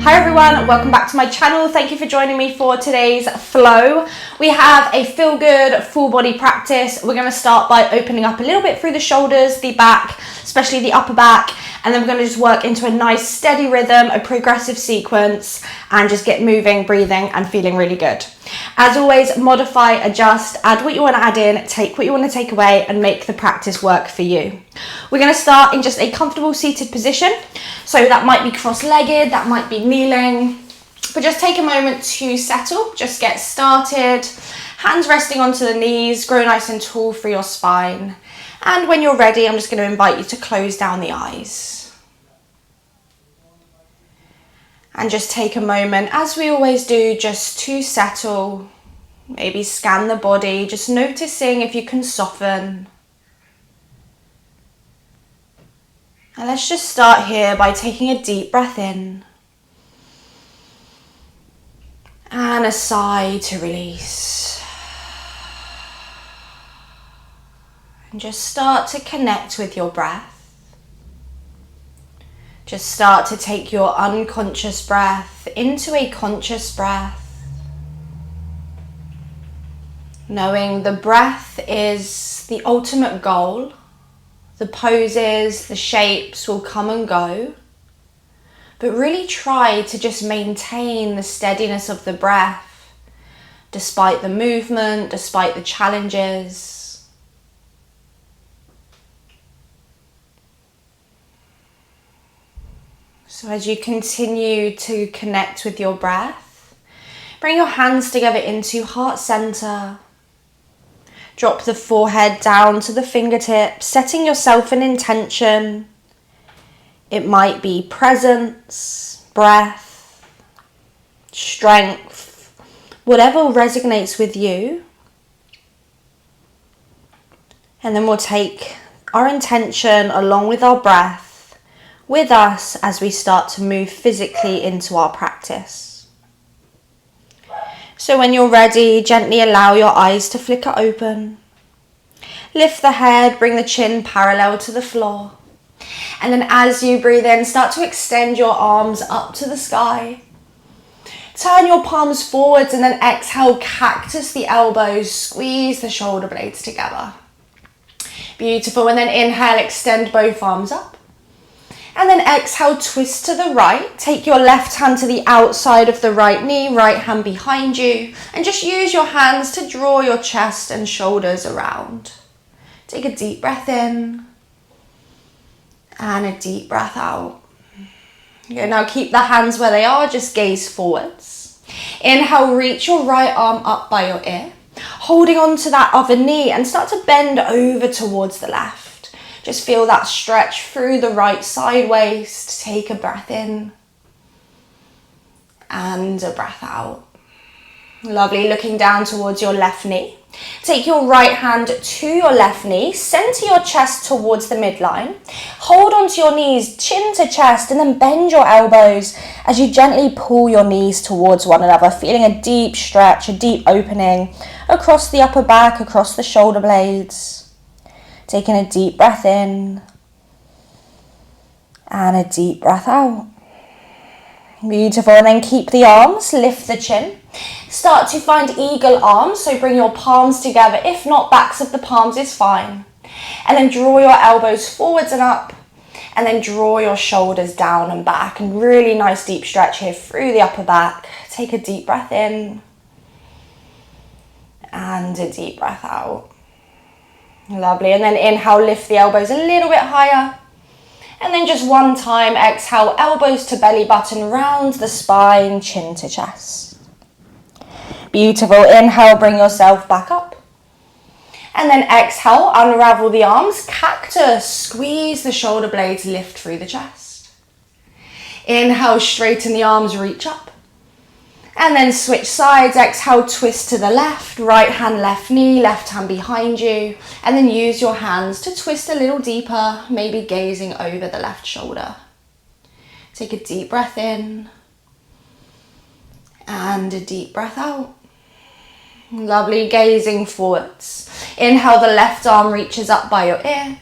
Hi everyone, welcome back to my channel. Thank you for joining me for today's flow. We have a feel good full body practice. We're going to start by opening up a little bit through the shoulders, the back, especially the upper back, and then we're going to just work into a nice steady rhythm, a progressive sequence, and just get moving, breathing, and feeling really good. As always, modify, adjust, add what you want to add in, take what you want to take away, and make the practice work for you. We're going to start in just a comfortable seated position. So that might be cross-legged, that might be kneeling, but just take a moment to settle, just get started. Hands resting onto the knees, grow nice and tall through your spine. And when you're ready, I'm just going to invite you to close down the eyes. And just take a moment, as we always do, just to settle. Maybe scan the body, just noticing if you can soften. And let's just start here by taking a deep breath in. And a sigh to release. And just start to connect with your breath. Just start to take your unconscious breath into a conscious breath. Knowing the breath is the ultimate goal. The poses, the shapes will come and go. But really try to just maintain the steadiness of the breath, despite the movement, despite the challenges. So as you continue to connect with your breath, bring your hands together into heart center. Drop the forehead down to the fingertips, setting yourself an intention. It might be presence, breath, strength, whatever resonates with you. And then we'll take our intention along with our breath with us as we start to move physically into our practice. So when you're ready, gently allow your eyes to flicker open. Lift the head, bring the chin parallel to the floor. And then as you breathe in, start to extend your arms up to the sky. Turn your palms forwards and then exhale, cactus the elbows, squeeze the shoulder blades together. Beautiful. And then inhale, extend both arms up. And then exhale, twist to the right. Take your left hand to the outside of the right knee, right hand behind you. And just use your hands to draw your chest and shoulders around. Take a deep breath in. And a deep breath out. Okay, now keep the hands where they are, just gaze forwards. Inhale, reach your right arm up by your ear. Holding on to that other knee and start to bend over towards the left. Just feel that stretch through the right side waist. Take a breath in and a breath out. Lovely, looking down towards your left knee. Take your right hand to your left knee, center your chest towards the midline. Hold onto your knees, chin to chest, and then bend your elbows as you gently pull your knees towards one another, feeling a deep stretch, a deep opening across the upper back, across the shoulder blades. Taking a deep breath in and a deep breath out. Beautiful, and then keep the arms, lift the chin. Start to find eagle arms, so bring your palms together. If not, backs of the palms is fine. And then draw your elbows forwards and up, and then draw your shoulders down and back. And really nice deep stretch here through the upper back. Take a deep breath in and a deep breath out. Lovely, and then inhale, lift the elbows a little bit higher. And then just one time, exhale, elbows to belly button, round the spine, chin to chest. Beautiful, inhale, bring yourself back up. And then exhale, unravel the arms, cactus, squeeze the shoulder blades, lift through the chest. Inhale, straighten the arms, reach up. And then switch sides, exhale, twist to the left, right hand, left knee, left hand behind you. And then use your hands to twist a little deeper, maybe gazing over the left shoulder. Take a deep breath in and a deep breath out. Lovely, gazing forwards. Inhale, the left arm reaches up by your ear.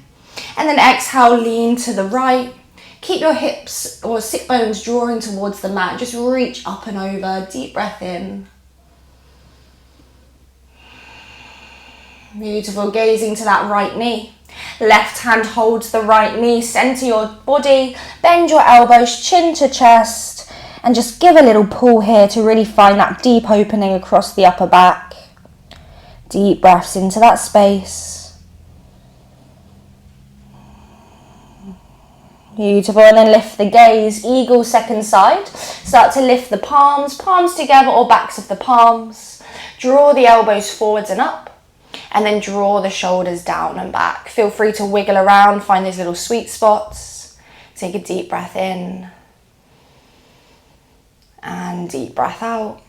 And then exhale, lean to the right. Keep your hips or sit bones drawing towards the mat. Just reach up and over. Deep breath in. Beautiful. Gazing to that right knee. Left hand holds the right knee. Center your body. Bend your elbows, chin to chest. And just give a little pull here to really find that deep opening across the upper back. Deep breaths into that space. Beautiful, and then lift the gaze, eagle second side. Start to lift the palms together or backs of the palms. Draw the elbows forwards and up, and then draw the shoulders down and back. Feel free to wiggle around, find those little sweet spots. Take a deep breath in, and deep breath out.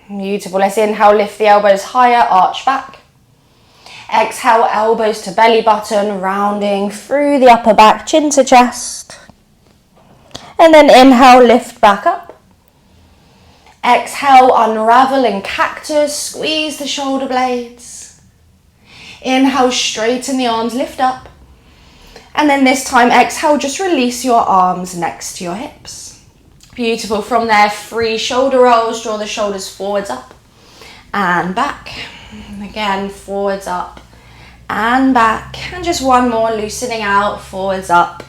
Beautiful, let's inhale, lift the elbows higher, arch back. Exhale, elbows to belly button, rounding through the upper back, chin to chest. And then inhale, lift back up. Exhale, unravel in cactus, squeeze the shoulder blades. Inhale, straighten the arms, lift up. And then this time, exhale, just release your arms next to your hips. Beautiful, from there, free shoulder rolls, draw the shoulders forwards up and back. Again, forwards up and back, and just one more, loosening out, forwards up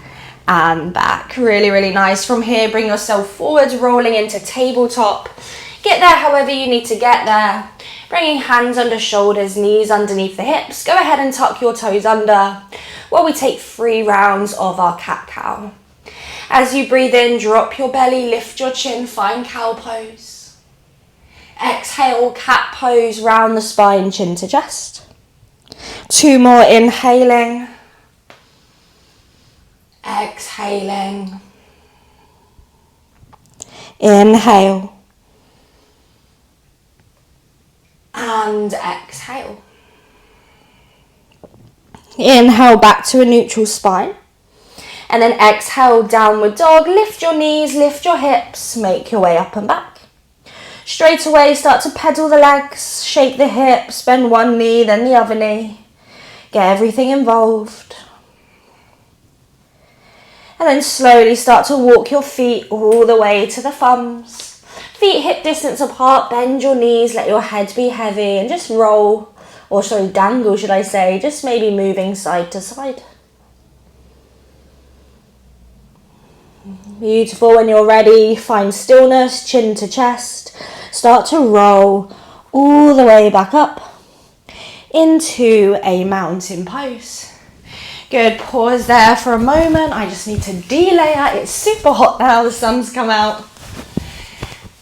and back. Really, really nice. From here, bring yourself forwards, rolling into tabletop. Get there however you need to get there. Bringing hands under shoulders, knees underneath the hips. Go ahead and tuck your toes under while we take 3 rounds of our cat-cow. As you breathe in, drop your belly, lift your chin, find cow pose. Exhale, cat pose, round the spine, chin to chest. 2 more, inhaling. Exhaling. Inhale. And exhale. Inhale, back to a neutral spine. And then exhale, downward dog. Lift your knees, lift your hips, make your way up and back. Straight away, start to pedal the legs, shake the hips, bend one knee, then the other knee. Get everything involved. And then slowly start to walk your feet all the way to the thumbs. Feet hip distance apart, bend your knees, let your head be heavy, and just roll, or sorry, dangle should I say, just maybe moving side to side. Beautiful, when you're ready, find stillness, chin to chest. Start to roll all the way back up into a mountain pose. Good, pause there for a moment. I just need to delayer. It's super hot now, the sun's come out.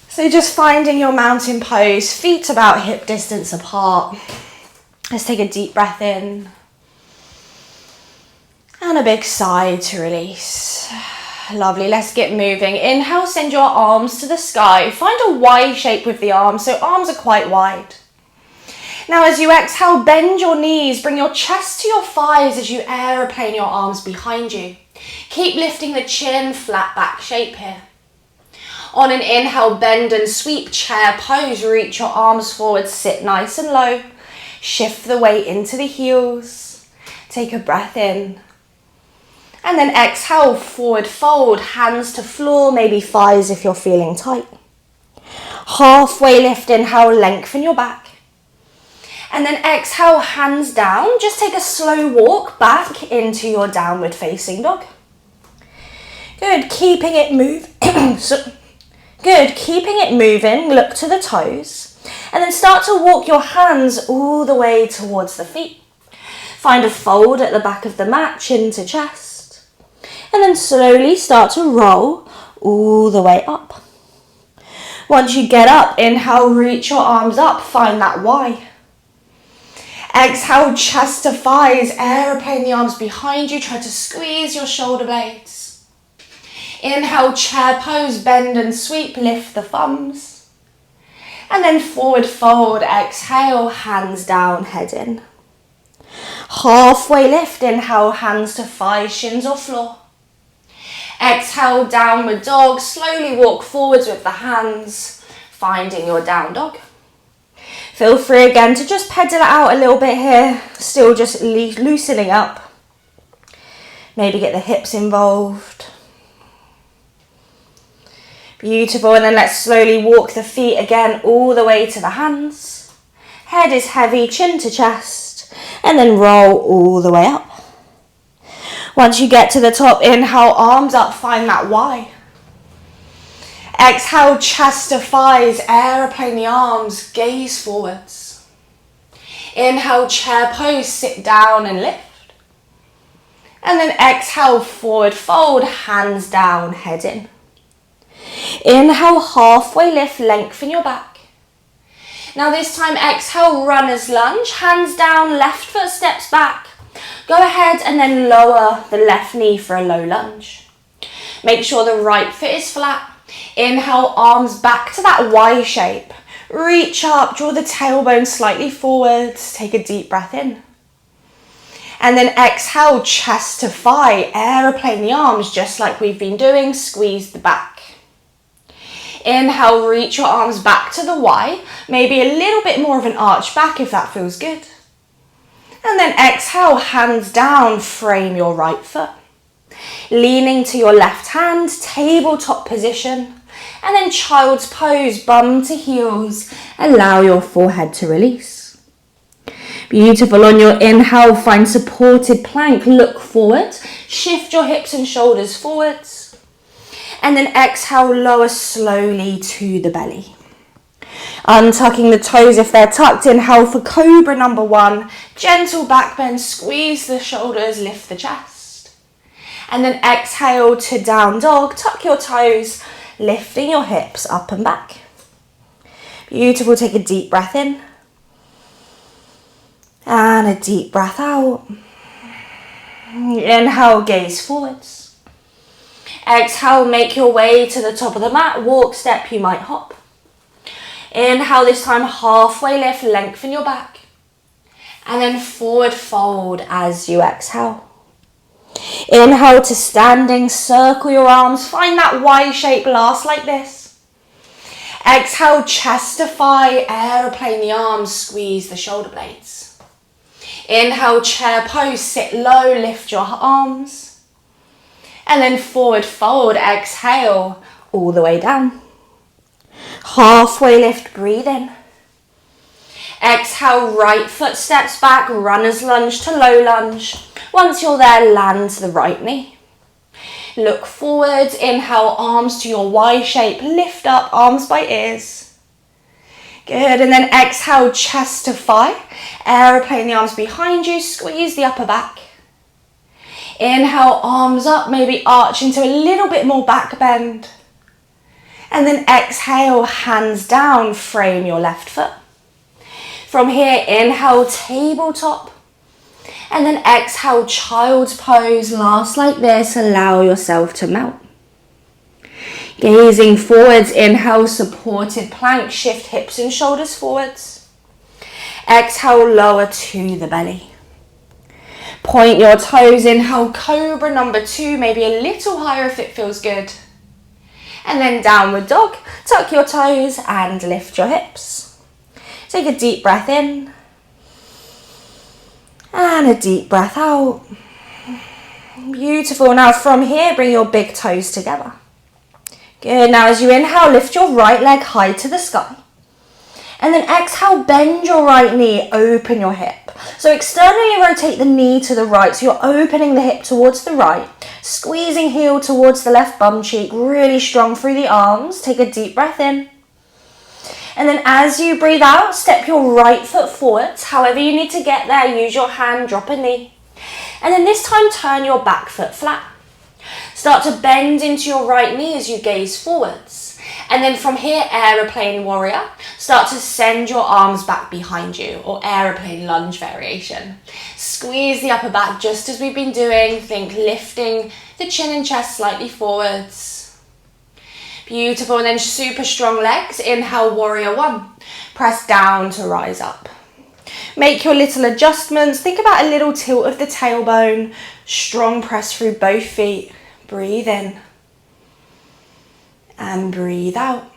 So just finding your mountain pose, feet about hip distance apart. Let's take a deep breath in. And a big sigh to release. Lovely, let's get moving. Inhale, send your arms to the sky. Find a Y shape with the arms, so arms are quite wide. Now as you exhale, bend your knees, bring your chest to your thighs as you aeroplane your arms behind you. Keep lifting the chin, flat back shape here. On an inhale, bend and sweep, chair pose, reach your arms forward, sit nice and low. Shift the weight into the heels. Take a breath in. And then exhale, forward fold, hands to floor, maybe thighs if you're feeling tight. Halfway lift, inhale, lengthen your back. And then exhale, hands down. Just take a slow walk back into your downward facing dog. Good, keeping it moving, look to the toes. And then start to walk your hands all the way towards the feet. Find a fold at the back of the mat, chin to chest. And then slowly start to roll all the way up. Once you get up, inhale, reach your arms up, find that Y. Exhale, chest to thighs, aeroplane the arms behind you, try to squeeze your shoulder blades. Inhale, chair pose, bend and sweep, lift the thumbs. And then forward fold, exhale, hands down, head in. Halfway lift, inhale, hands to thighs, shins or floor. Exhale, downward dog, slowly walk forwards with the hands, finding your down dog. Feel free again to just pedal it out a little bit here, still just loosening up. Maybe get the hips involved. Beautiful, and then let's slowly walk the feet again all the way to the hands. Head is heavy, chin to chest, and then roll all the way up. Once you get to the top, inhale, arms up, find that Y. Exhale, chest to thighs, aeroplane the arms, gaze forwards. Inhale, chair pose, sit down and lift. And then exhale, forward fold, hands down, head in. Inhale, halfway lift, lengthen your back. Now this time, exhale, runner's lunge, hands down, left foot steps back. Go ahead and then lower the left knee for a low lunge. Make sure the right foot is flat. Inhale, arms back to that Y shape. Reach up, draw the tailbone slightly forwards. Take a deep breath in. And then exhale, chest to thigh, aeroplane the arms just like we've been doing. Squeeze the back. Inhale, reach your arms back to the Y. Maybe a little bit more of an arch back if that feels good. And then exhale, hands down, frame your right foot. Leaning to your left hand, tabletop position. And then child's pose, bum to heels. Allow your forehead to release. Beautiful. On your inhale, find supported plank. Look forward. Shift your hips and shoulders forwards. And then exhale, lower slowly to the belly. Untucking the toes if they're tucked. Inhale for cobra number 1. Gentle back bend, squeeze the shoulders, lift the chest. And then exhale to down dog. Tuck your toes, lifting your hips up and back. Beautiful. Take a deep breath in. And a deep breath out. Inhale, gaze forwards. Exhale, make your way to the top of the mat. Walk, step, you might hop. Inhale, this time halfway lift, lengthen your back. And then forward fold as you exhale. Inhale to standing, circle your arms, find that Y shape, last like this. Exhale, chest to thigh, aeroplane the arms, squeeze the shoulder blades. Inhale, chair pose, sit low, lift your arms. And then forward fold, exhale, all the way down. Halfway lift, breathe in. Exhale, right foot steps back, runner's lunge to low lunge. Once you're there, land to the right knee. Look forward, inhale, arms to your Y shape, lift up, arms by ears. Good, and then exhale, chest to thigh, aeroplane the arms behind you, squeeze the upper back. Inhale, arms up, maybe arch into a little bit more back bend. And then exhale, hands down, frame your left foot. From here, inhale, tabletop. And then exhale, child's pose, last like this, allow yourself to melt. Gazing forwards, inhale, supported plank, shift hips and shoulders forwards. Exhale, lower to the belly. Point your toes, inhale, cobra number 2, maybe a little higher if it feels good. And then downward dog, tuck your toes and lift your hips. Take a deep breath in. And a deep breath out. Beautiful. Now from here, bring your big toes together. Good. Now as you inhale, lift your right leg high to the sky. And then exhale, bend your right knee, open your hip. So externally rotate the knee to the right. So you're opening the hip towards the right. Squeezing heel towards the left bum cheek. Really strong through the arms. Take a deep breath in. And then as you breathe out, step your right foot forwards. However you need to get there, use your hand, drop a knee. And then this time, turn your back foot flat. Start to bend into your right knee as you gaze forwards. And then from here, aeroplane warrior. Start to send your arms back behind you, or aeroplane lunge variation. Squeeze the upper back just as we've been doing. Think lifting the chin and chest slightly forwards. Beautiful, and then super strong legs. Inhale, warrior 1. Press down to rise up. Make your little adjustments. Think about a little tilt of the tailbone. Strong press through both feet. Breathe in. And breathe out.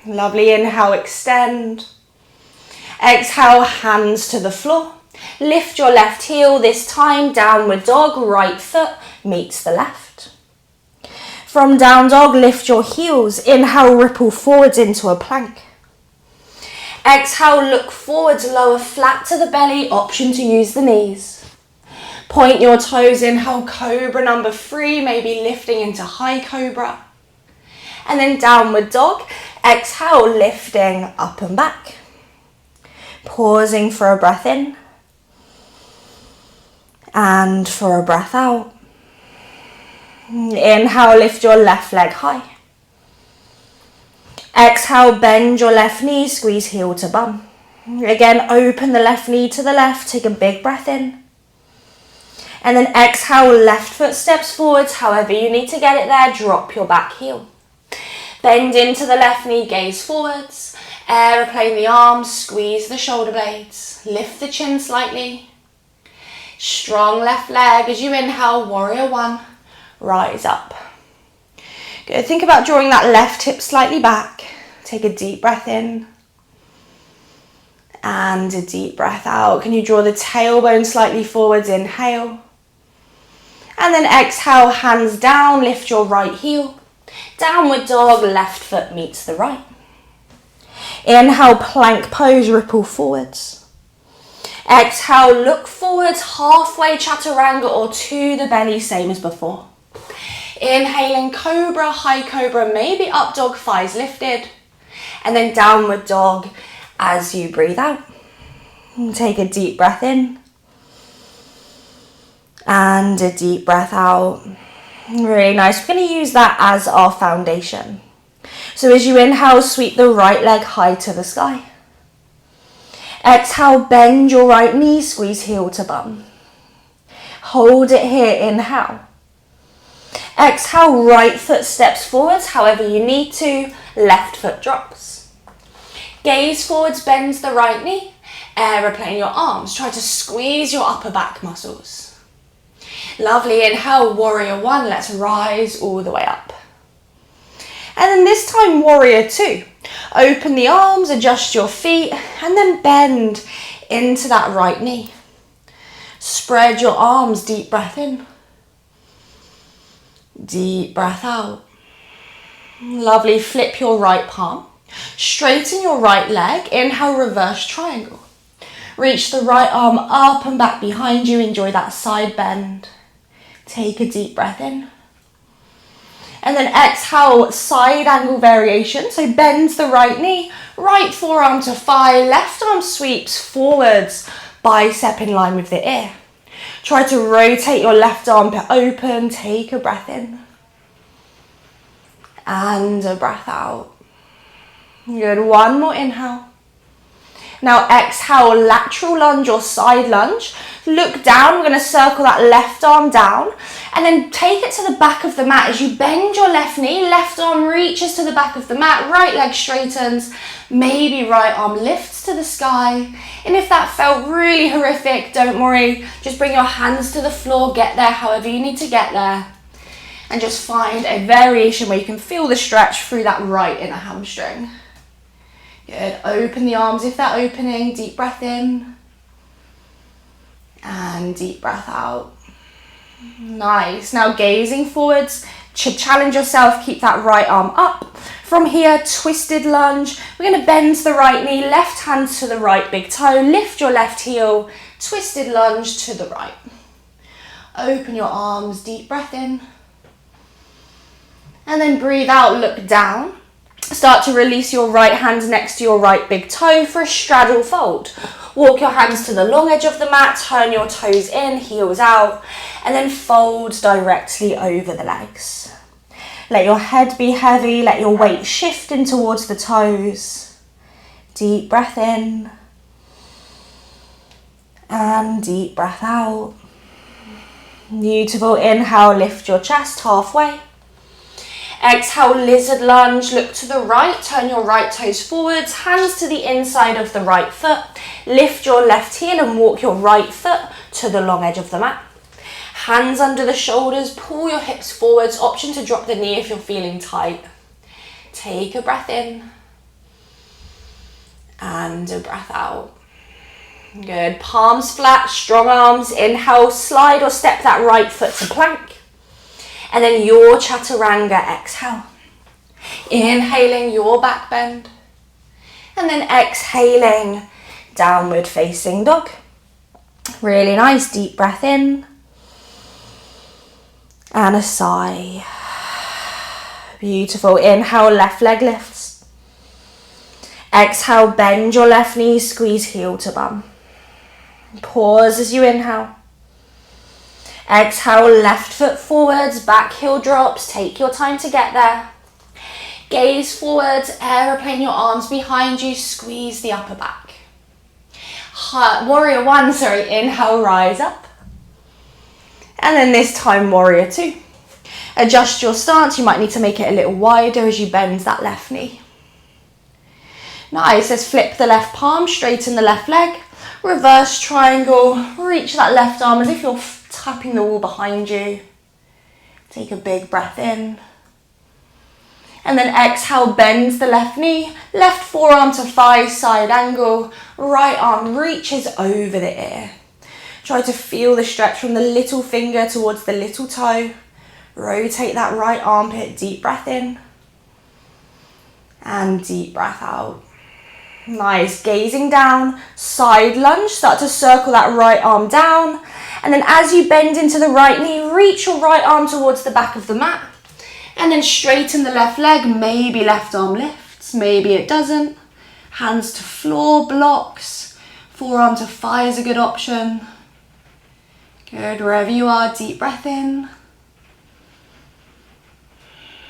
Lovely, inhale, extend. Exhale, hands to the floor. Lift your left heel, this time downward dog, right foot meets the left. From down dog, lift your heels. Inhale, ripple forwards into a plank. Exhale, look forwards, lower flat to the belly, option to use the knees. Point your toes, inhale, cobra number 3, maybe lifting into high cobra. And then downward dog, exhale, lifting up and back. Pausing for a breath in. And for a breath out. Inhale, lift your left leg high. Exhale, bend your left knee, squeeze heel to bum. Again, open the left knee to the left, take a big breath in. And then exhale, left foot steps forwards, however you need to get it there, drop your back heel. Bend into the left knee, gaze forwards, aeroplane the arms, squeeze the shoulder blades, lift the chin slightly. Strong left leg as you inhale, warrior 1, rise up. Good, think about drawing that left hip slightly back. Take a deep breath in. And a deep breath out. Can you draw the tailbone slightly forwards, inhale. And then exhale, hands down, lift your right heel. Downward dog, left foot meets the right. Inhale, plank pose, ripple forwards. Exhale, look forwards, halfway chaturanga or to the belly, same as before. Inhaling cobra, high cobra, maybe up dog, thighs lifted. And then downward dog as you breathe out. And take a deep breath in. And a deep breath out. Really nice. We're going to use that as our foundation. So as you inhale, sweep the right leg high to the sky. Exhale, bend your right knee, squeeze heel to bum. Hold it here, inhale. Exhale, right foot steps forwards, however you need to, left foot drops. Gaze forwards, bends the right knee, aeroplane your arms. Try to squeeze your upper back muscles. Lovely, inhale, warrior 1, let's rise all the way up. And then this time, warrior 2. Open the arms, adjust your feet, and then bend into that right knee. Spread your arms, deep breath in. Deep breath out. Lovely, flip your right palm. Straighten your right leg, inhale, reverse triangle. Reach the right arm up and back behind you, enjoy that side bend. Take a deep breath in. And then exhale, side angle variation. So bend the right knee, right forearm to thigh, left arm sweeps forwards, bicep in line with the ear. Try to rotate your left armpit open, take a breath in. And a breath out. Good, one more inhale. Now exhale, lateral lunge or side lunge. Look down, we're going to circle that left arm down and then take it to the back of the mat. As you bend your left knee, left arm reaches to the back of the mat, right leg straightens, maybe right arm lifts to the sky. And if that felt really horrific, don't worry, just bring your hands to the floor, get there however you need to get there. And just find a variation where you can feel the stretch through that right inner hamstring. Good, open the arms if they're opening, deep breath in. And deep breath out. Nice. Now gazing forwards, challenge yourself, keep that right arm up. From here, twisted lunge. We're going to bend the right knee, left hand to the right big toe, lift your left heel, twisted lunge to the right. Open your arms, deep breath in. And then breathe out, look down. Start to release your right hand next to your right big toe for a straddle fold. Walk your hands to the long edge of the mat, turn your toes in, heels out, and then fold directly over the legs. Let your head be heavy, let your weight shift in towards the toes. Deep breath in. And deep breath out. Beautiful, inhale, lift your chest halfway. Exhale, lizard lunge, look to the right, turn your right toes forwards, hands to the inside of the right foot, lift your left heel and walk your right foot to the long edge of the mat. Hands under the shoulders, pull your hips forwards, option to drop the knee if you're feeling tight. Take a breath in and a breath out. Good. Palms flat, strong arms. Inhale, slide or step that right foot to plank. And then your chaturanga, exhale. Inhaling your back bend. And then exhaling, downward facing dog. Really nice, deep breath in. And a sigh. Beautiful. Inhale, left leg lifts. Exhale, bend your left knee, squeeze heel to bum. Pause as you inhale. Exhale, left foot forwards, back heel drops. Take your time to get there. Gaze forwards, aeroplane your arms behind you, squeeze the upper back. Warrior one, inhale, rise up. And then this time, warrior two. Adjust your stance, you might need to make it a little wider as you bend that left knee. Nice, let's flip the left palm, straighten the left leg. Reverse triangle, reach that left arm as if you're tapping the wall behind you. Take a big breath in. And then exhale, bend the left knee, left forearm to thigh, side angle, right arm reaches over the ear. Try to feel the stretch from the little finger towards the little toe. Rotate that right armpit, deep breath in. And deep breath out. Nice, gazing down, side lunge, start to circle that right arm down. And then as you bend into the right knee, reach your right arm towards the back of the mat. And then straighten the left leg, maybe left arm lifts, maybe it doesn't. Hands to floor, blocks. Forearm to thigh is a good option. Good, wherever you are, deep breath in.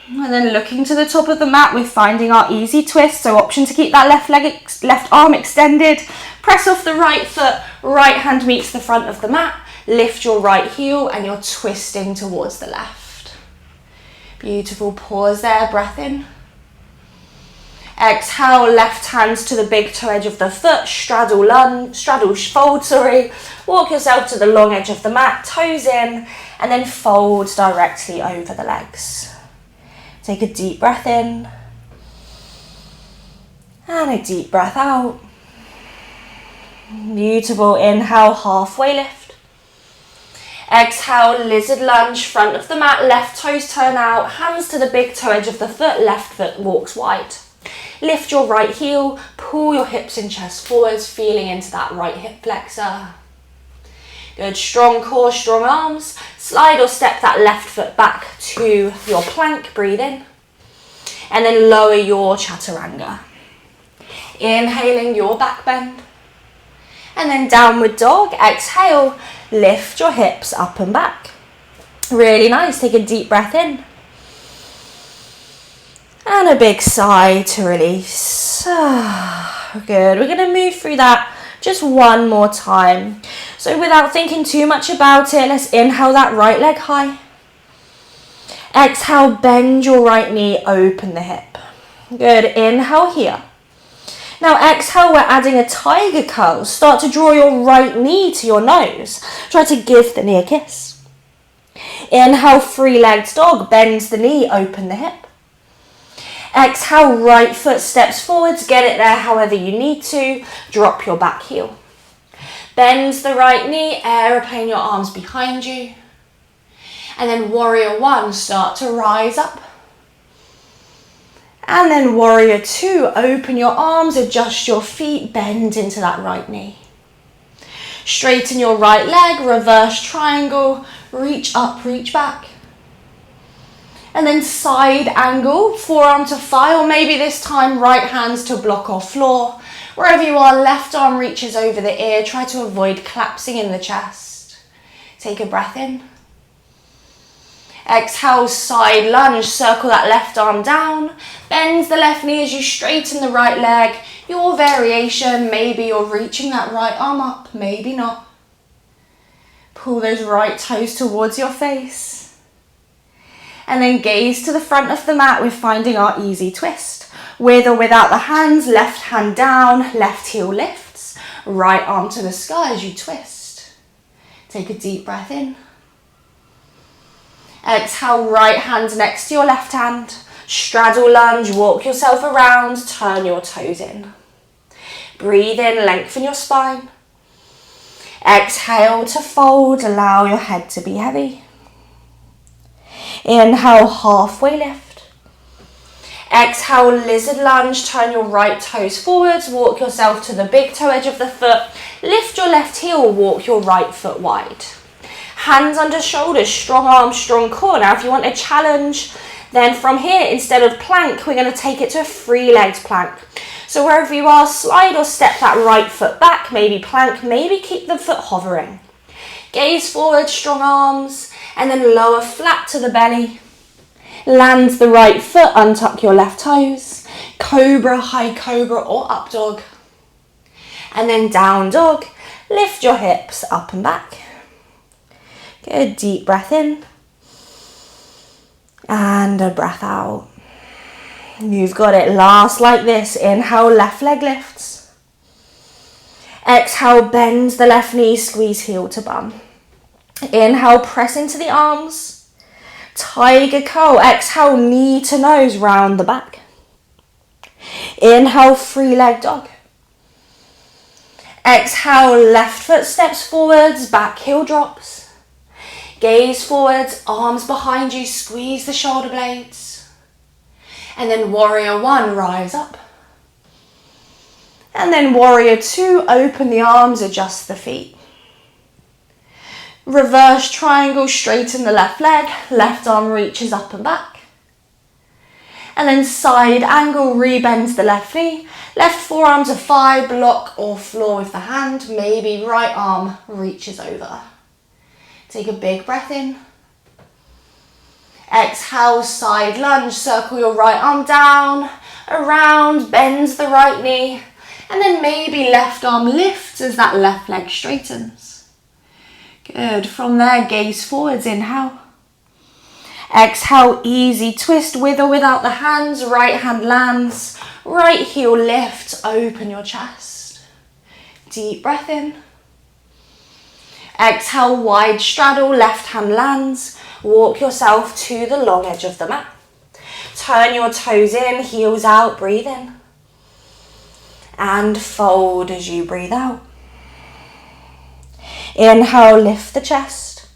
And then looking to the top of the mat, we're finding our easy twist. So option to keep that left arm extended. Press off the right foot, right hand meets the front of the mat. Lift your right heel and you're twisting towards the left. Beautiful, pause there, breath in. Exhale, left hands to the big toe edge of the foot, straddle fold, Walk yourself to the long edge of the mat, toes in, and then fold directly over the legs. Take a deep breath in, and a deep breath out. Beautiful, inhale, halfway lift. Exhale, lizard lunge, front of the mat, left toes turn out, hands to the big toe edge of the foot, left foot walks wide. Lift your right heel, pull your hips and chest forwards, feeling into that right hip flexor. Good, strong core, strong arms. Slide or step that left foot back to your plank, breathe in. And then lower your chaturanga. Inhaling your back bend. And then downward dog, exhale. Lift your hips up and back. Really nice. Take a deep breath in. And a big sigh to release. Good. We're going to move through that just one more time. So without thinking too much about it, let's inhale that right leg high. Exhale, bend your right knee, open the hip. Good. Inhale here. Now exhale, we're adding a tiger curl. Start to draw your right knee to your nose. Try to give the knee a kiss. Inhale, three-legged dog. Bend the knee, open the hip. Exhale, right foot steps forwards. Get it there however you need to. Drop your back heel. Bend the right knee, aeroplane your arms behind you. And then warrior one, start to rise up. And then warrior two, open your arms, adjust your feet, bend into that right knee. Straighten your right leg, reverse triangle, reach up, reach back. And then side angle, forearm to thigh, or maybe this time right hands to block or floor. Wherever you are, left arm reaches over the ear. Try to avoid collapsing in the chest. Take a breath in. Exhale, side lunge, circle that left arm down. Bend the left knee as you straighten the right leg. Your variation, maybe you're reaching that right arm up, maybe not. Pull those right toes towards your face. And then gaze to the front of the mat. We're finding our easy twist. With or without the hands, left hand down, left heel lifts. Right arm to the sky as you twist. Take a deep breath in. Exhale, right hand next to your left hand. Straddle lunge, walk yourself around, turn your toes in. Breathe in, lengthen your spine. Exhale to fold, allow your head to be heavy. Inhale, halfway lift. Exhale, lizard lunge, turn your right toes forwards, walk yourself to the big toe edge of the foot, lift your left heel, walk your right foot wide. Hands under shoulders, strong arms, strong core. Now if you want a challenge, then from here, instead of plank, we're going to take it to a free-legged plank. So wherever you are, slide or step that right foot back, maybe plank, maybe keep the foot hovering. Gaze forward, strong arms, and then lower flat to the belly. Land the right foot, untuck your left toes. Cobra, high cobra or up dog. And then down dog. Lift your hips up and back. Good, deep breath in. And a breath out. You've got it. Last like this. Inhale, left leg lifts. Exhale, bend the left knee, squeeze heel to bum. Inhale, press into the arms. Tiger curl. Exhale, knee to nose, round the back. Inhale, free leg dog. Exhale, left foot steps forwards, back heel drops. Gaze forwards, arms behind you, squeeze the shoulder blades. And then warrior one, rise up. And then warrior two, open the arms, adjust the feet. Reverse triangle, straighten the left leg, left arm reaches up and back. And then side angle, rebends the left knee, left forearm to thigh, block or floor with the hand, maybe right arm reaches over. Take a big breath in. Exhale, side lunge, circle your right arm down, around, bends the right knee, and then maybe left arm lifts as that left leg straightens. Good. From there, gaze forwards, inhale. Exhale, easy twist with or without the hands. Right hand lands, right heel lifts, open your chest. Deep breath in. Exhale, wide straddle, left hand lands. Walk yourself to the long edge of the mat. Turn your toes in, heels out, breathe in. And fold as you breathe out. Inhale, lift the chest.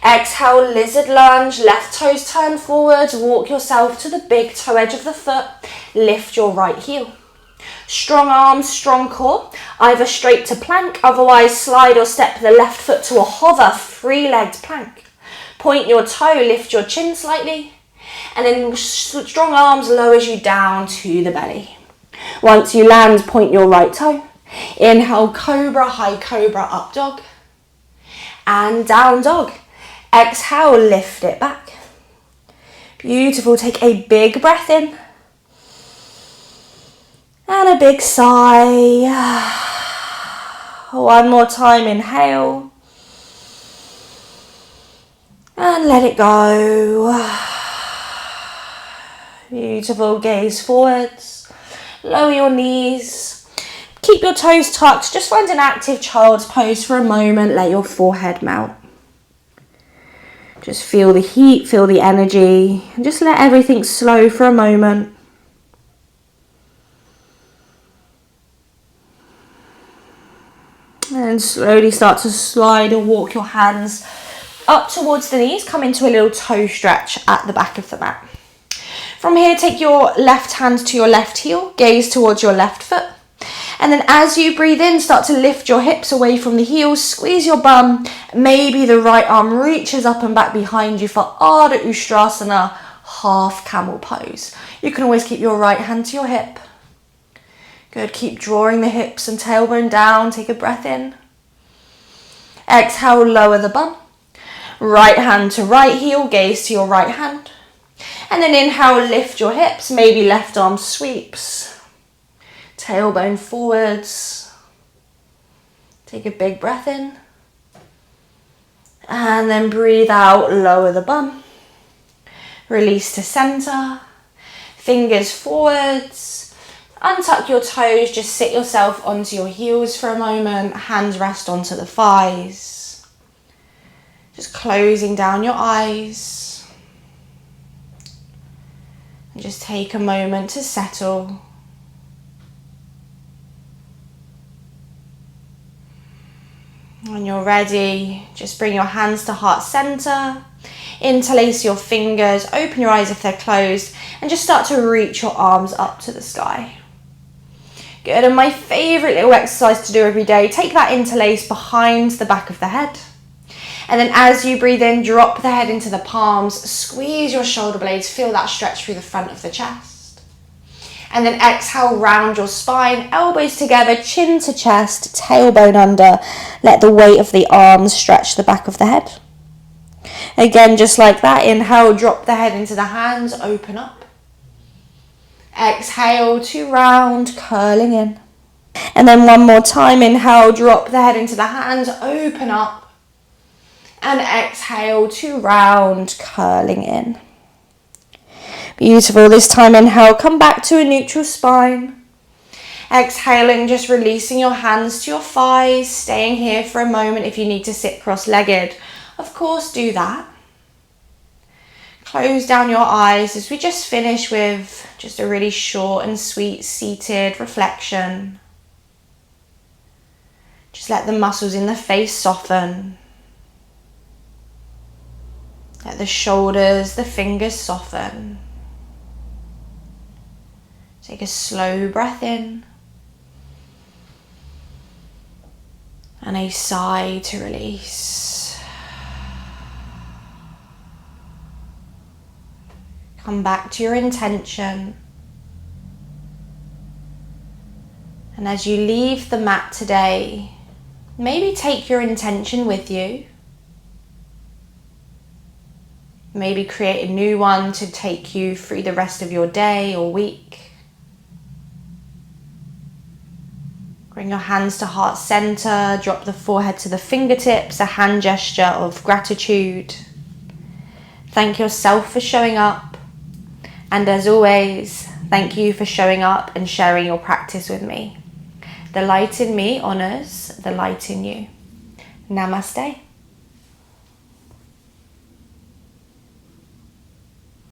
Exhale, lizard lunge, left toes turn forwards, walk yourself to the big toe edge of the foot, lift your right heel. Strong arms, strong core, either straight to plank, otherwise slide or step the left foot to a hover, free-legged plank. Point your toe, lift your chin slightly, and then strong arms lowers you down to the belly. Once you land, point your right toe. Inhale, cobra, high cobra, up dog. And down dog. Exhale, lift it back. Beautiful. Take a big breath in. And a big sigh. One more time, inhale. And let it go. Beautiful. Gaze forwards. Lower your knees. Keep your toes tucked. Just find an active child's pose for a moment. Let your forehead melt. Just feel the heat, feel the energy, and just let everything slow for a moment. And slowly start to slide or walk your hands up towards the knees. Come into a little toe stretch at the back of the mat. From here, take your left hand to your left heel, gaze towards your left foot. And then as you breathe in, start to lift your hips away from the heels, squeeze your bum. Maybe the right arm reaches up and back behind you for Ardha Ustrasana, half camel pose. You can always keep your right hand to your hip. Good, keep drawing the hips and tailbone down. Take a breath in. Exhale, lower the bum. Right hand to right heel, gaze to your right hand. And then inhale, lift your hips, maybe left arm sweeps. Tailbone forwards. Take a big breath in. And then breathe out, lower the bum. Release to center. Fingers forwards. Untuck your toes, just sit yourself onto your heels for a moment. Hands rest onto the thighs. Just closing down your eyes. And just take a moment to settle. When you're ready, just bring your hands to heart center, interlace your fingers, open your eyes if they're closed, and just start to reach your arms up to the sky. Good, and my favorite little exercise to do every day, take that interlace behind the back of the head. And then as you breathe in, drop the head into the palms, squeeze your shoulder blades, feel that stretch through the front of the chest. And then exhale, round your spine, elbows together, chin to chest, tailbone under. Let the weight of the arms stretch the back of the head. Again, just like that, inhale, drop the head into the hands, open up. Exhale to round, curling in. And then one more time, inhale, drop the head into the hands, open up. And exhale to round, curling in. Beautiful. This time, inhale, come back to a neutral spine. Exhaling, just releasing your hands to your thighs, staying here for a moment. If you need to sit cross-legged, of course, do that. Close down your eyes as we just finish with just a really short and sweet seated reflection. Just let the muscles in the face soften. Let the shoulders, the fingers soften. Take a slow breath in. And a sigh to release. Come back to your intention. And as you leave the mat today, maybe take your intention with you. Maybe create a new one to take you through the rest of your day or week. Bring your hands to heart center, drop the forehead to the fingertips, a hand gesture of gratitude. Thank yourself for showing up. And as always, thank you for showing up and sharing your practice with me. The light in me honors the light in you. Namaste.